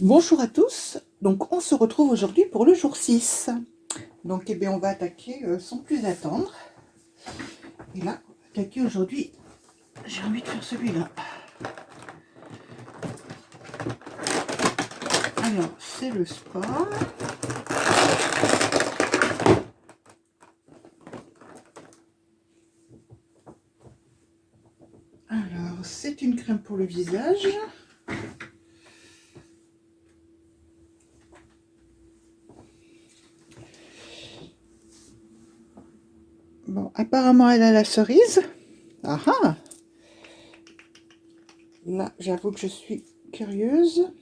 Bonjour à tous, donc on se retrouve aujourd'hui pour le jour 6. Donc eh bien, on va attaquer sans plus attendre. Et là, on va attaquer aujourd'hui, j'ai envie de faire celui-là. Alors, c'est le sport. Alors, c'est une crème pour le visage. Bon, apparemment, elle a la cerise. Ah ah! Là, j'avoue que je suis curieuse.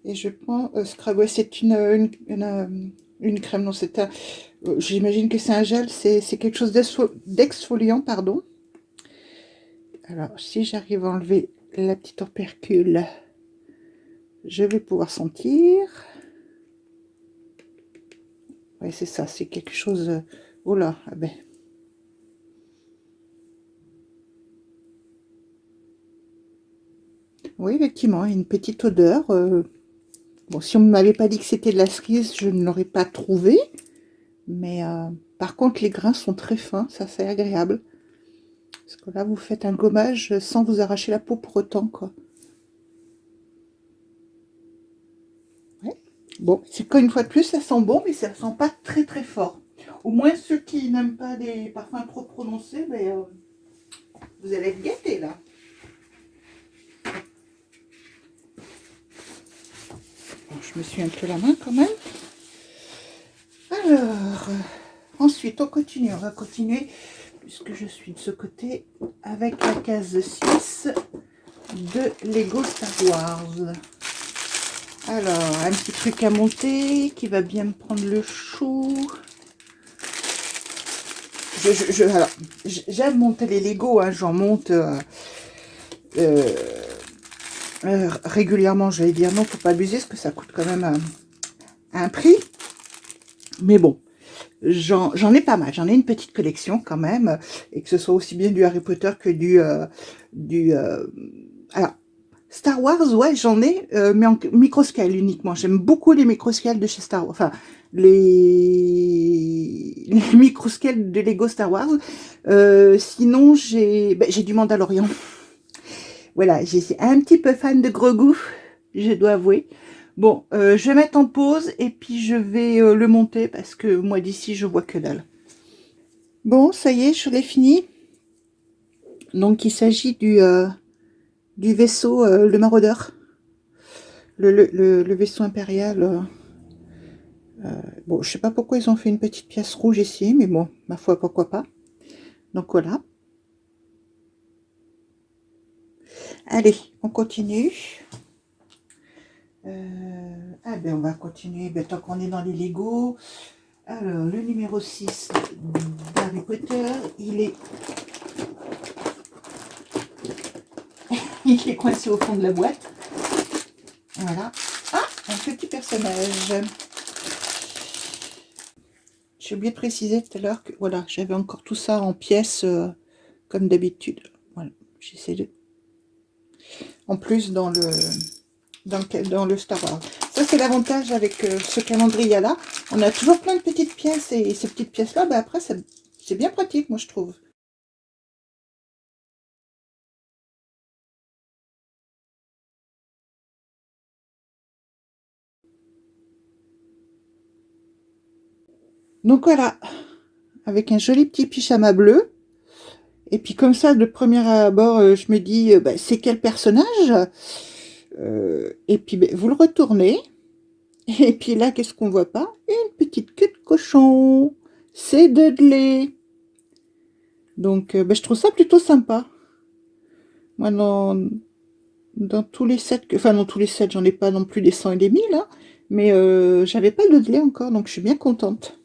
Et je prends Scrub. Ouais, c'est une crème. Non, c'est un. J'imagine que c'est un gel. C'est quelque chose d'exfoliant, pardon. Alors, si j'arrive à enlever la petite opercule, je vais pouvoir sentir. Oui, c'est ça, c'est quelque chose. Oh là, ah ben. Oui, effectivement, une petite odeur. Bon, si on ne m'avait pas dit que c'était de la cerise, je ne l'aurais pas trouvé. Mais par contre, les grains sont très fins, ça c'est agréable. Parce que là, vous faites un gommage sans vous arracher la peau pour autant, quoi. Ouais. Bon, c'est qu'une fois de plus, ça sent bon, mais ça sent pas très très fort. Au moins, ceux qui n'aiment pas des parfums trop prononcés, ben, vous allez être gâtés là. Bon, je me suis un peu la main quand même. Alors, ensuite, on va continuer, puisque je suis de ce côté, avec la case 6 de Lego Star Wars. Alors, un petit truc à monter qui va bien me prendre le chou. Alors, j'aime monter les Lego, hein, j'en monte régulièrement, j'allais dire non, faut pas abuser, parce que ça coûte quand même un prix. Mais bon, j'en ai pas mal, j'en ai une petite collection quand même, et que ce soit aussi bien du Harry Potter que alors, Star Wars, ouais, j'en ai, mais en microscale uniquement. J'aime beaucoup les microscales de chez Star Wars, enfin, les microscales de Lego Star Wars. Sinon, j'ai du Mandalorian. Voilà, j'ai un petit peu fan de Grogu, je dois avouer. Bon, je vais mettre en pause et puis je vais le monter parce que moi d'ici, je vois que dalle. Bon, ça y est, je l'ai fini. Donc, il s'agit du vaisseau, le Maraudeur. Le vaisseau impérial. Bon, je sais pas pourquoi ils ont fait une petite pièce rouge ici, mais bon, ma foi, pourquoi pas. Donc voilà. Allez, on continue. Ah ben on va continuer, ben, tant qu'on est dans les Lego. Alors, le numéro 6 d'Harry Potter, il est coincé au fond de la boîte. Voilà. Ah, un petit personnage. J'ai oublié de préciser tout à l'heure que voilà, j'avais encore tout ça en pièces comme d'habitude. Voilà, j'essaie de. En plus dans le Star Wars. Ça c'est l'avantage avec ce calendrier là. On a toujours plein de petites pièces et ces petites pièces là, bah, après c'est bien pratique moi je trouve. Donc voilà, avec un joli petit pyjama bleu. Et puis comme ça, de premier abord, je me dis, bah, c'est quel personnage? Et puis bah, vous le retournez. Et puis là, qu'est-ce qu'on voit pas? Une petite queue de cochon. C'est Dudley. Donc bah, je trouve ça plutôt sympa. Moi, dans tous les sets, enfin dans tous les sets, j'en ai pas non plus des 100 et des 1000, hein, mais j'avais pas Dudley encore, donc je suis bien contente.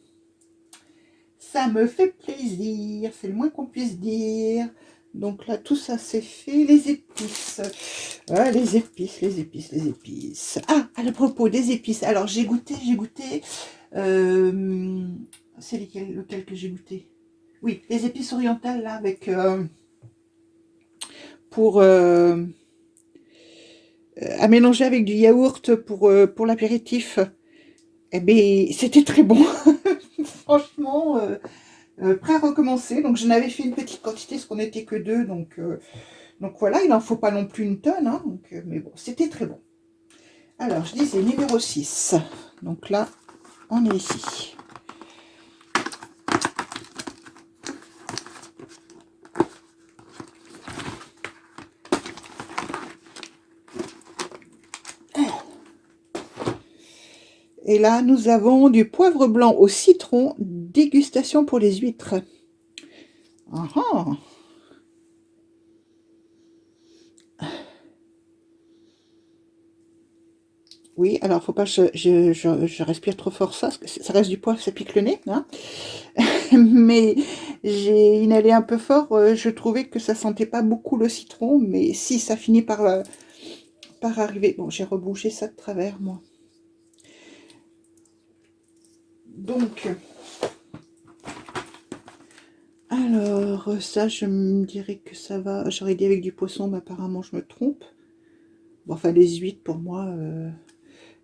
Ça me fait plaisir, c'est le moins qu'on puisse dire. Donc là, tout ça, c'est fait. Les épices. Ah, les épices, les épices, les épices. Ah, à propos des épices. Alors, j'ai goûté, j'ai goûté. Euh, c'est lequel que j'ai goûté? Oui, les épices orientales, là, avec... pour... à mélanger avec du yaourt pour l'apéritif. Eh bien, c'était très bon. Franchement, prêt à recommencer. Donc, j'en avais fait une petite quantité, parce qu'on n'était que deux. Donc voilà, il n'en faut pas non plus une tonne. Hein, mais bon, c'était très bon. Alors, je disais numéro 6. Donc là, on est ici. Et là, nous avons du poivre blanc au citron, dégustation pour les huîtres. Ah ah. Oui, alors faut pas que je respire trop fort ça, parce que ça reste du poivre, ça pique le nez. Hein. Mais j'ai inhalé un peu fort, je trouvais que ça sentait pas beaucoup le citron, mais si, ça finit par arriver. Bon, j'ai rebouché ça de travers, moi. Donc, alors, ça, je me dirais que ça va. J'aurais dit avec du poisson, mais apparemment, je me trompe. Bon, enfin, les huîtres, pour moi,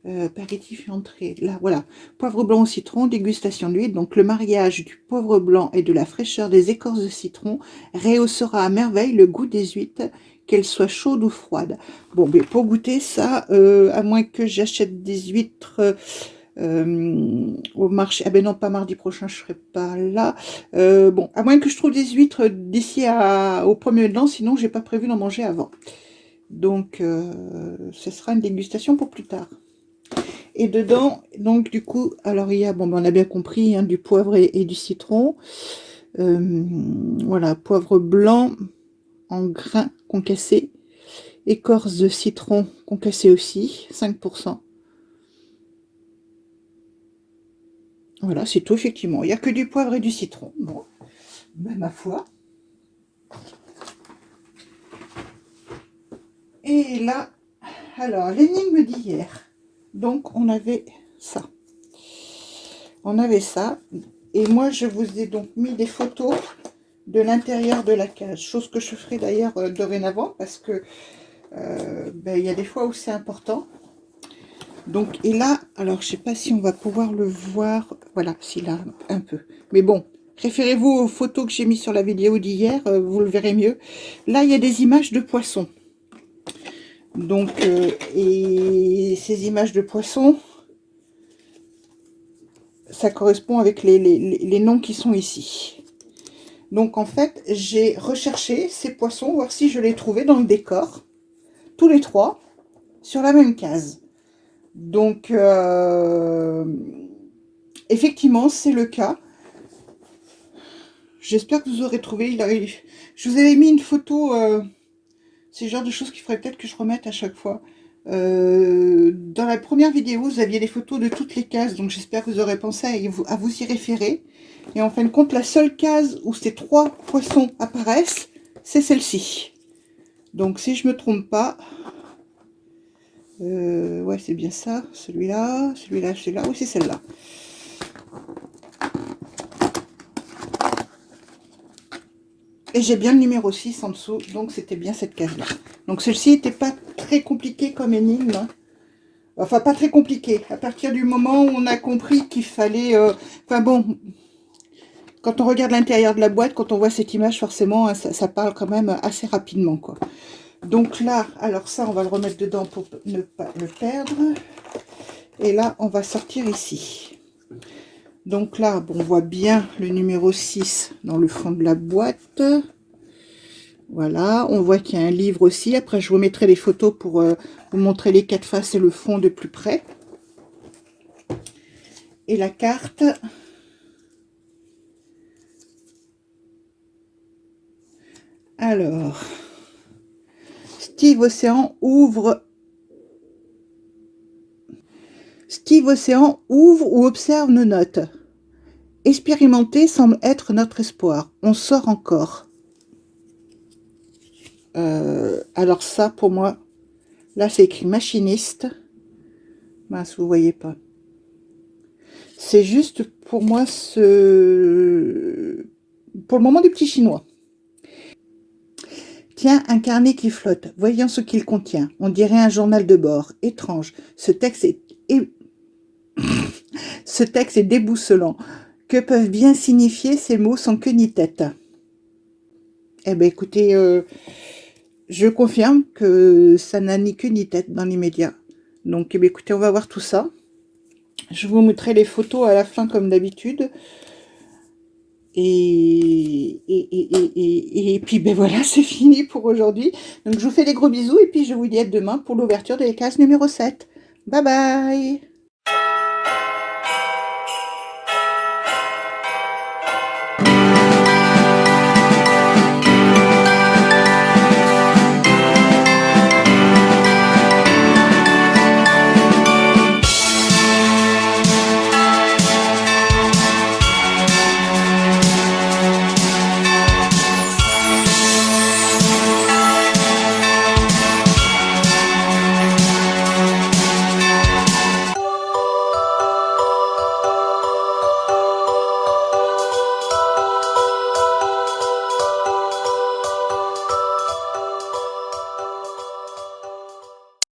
apéritif et entrée. Là, voilà. Poivre blanc au citron, dégustation d'huîtres. Donc, le mariage du poivre blanc et de la fraîcheur des écorces de citron rehaussera à merveille le goût des huîtres, qu'elles soient chaudes ou froides. Bon, mais pour goûter ça, à moins que j'achète des huîtres au marché. Ah ben non, pas mardi prochain, je serai pas là. Bon, à moins que je trouve des huîtres d'ici au 1er de l'an, sinon j'ai pas prévu d'en manger avant. Donc, ce sera une dégustation pour plus tard. Et dedans, donc du coup, alors il y a, bon, ben, on a bien compris, hein, du poivre et du citron. Voilà, poivre blanc en grains concassés. Écorce de citron concassée aussi, 5%. Voilà, c'est tout, effectivement. Il n'y a que du poivre et du citron. Bon, ben, ma foi. Et là, alors, l'énigme d'hier. Donc, on avait ça. On avait ça. Et moi, je vous ai donc mis des photos de l'intérieur de la cage. Chose que je ferai d'ailleurs dorénavant, parce que ben, y a des fois où c'est important. Donc, et là, alors, je sais pas si on va pouvoir le voir. Voilà, si là, un peu. Mais bon, référez-vous aux photos que j'ai mis sur la vidéo d'hier, vous le verrez mieux. Là, il y a des images de poissons. Donc, et ces images de poissons, ça correspond avec les noms qui sont ici. Donc, en fait, j'ai recherché ces poissons, voir si je les trouvais dans le décor, tous les trois, sur la même case. Donc, effectivement, c'est le cas. J'espère que vous aurez trouvé. Je vous avais mis une photo. C'est le genre de choses qu'il faudrait peut-être que je remette à chaque fois. Dans la première vidéo, vous aviez les photos de toutes les cases. Donc, j'espère que vous aurez pensé à vous y référer. Et en fin de compte, la seule case où ces trois poissons apparaissent, c'est celle-ci. Donc, si je ne me trompe pas... ouais, c'est bien ça. Celui-là, celui-là, celui-là. Oui, c'est celle-là. Et j'ai bien le numéro 6 en dessous, donc c'était bien cette case-là. Donc celle-ci n'était pas très compliquée comme énigme. Hein. Enfin, pas très compliquée. À partir du moment où on a compris qu'il fallait... Enfin bon, quand on regarde l'intérieur de la boîte, quand on voit cette image, forcément, hein, ça parle quand même assez rapidement, quoi. Donc là, alors ça, on va le remettre dedans pour ne pas le perdre. Et là, on va sortir ici. Donc là, bon, on voit bien le numéro 6 dans le fond de la boîte. Voilà, on voit qu'il y a un livre aussi. Après, je vous mettrai les photos pour vous montrer les quatre faces et le fond de plus près. Et la carte. Alors, Steve Océan ouvre ou observe nos notes. Expérimenter semble être notre espoir. On sort encore. Alors ça, pour moi, là, c'est écrit machiniste. Mince, vous voyez pas. C'est juste pour moi pour le moment du petit chinois. Tiens, un carnet qui flotte. Voyons ce qu'il contient. On dirait un journal de bord. Étrange. Ce texte est déboussolant. Que peuvent bien signifier ces mots sans queue ni tête? Eh bien, écoutez, je confirme que ça n'a ni queue ni tête dans l'immédiat. Donc, eh bien, écoutez, on va voir tout ça. Je vous montrerai les photos à la fin comme d'habitude. Et puis, ben voilà, c'est fini pour aujourd'hui. Donc, je vous fais des gros bisous et puis je vous dis à demain pour l'ouverture de la case numéro 7. Bye bye!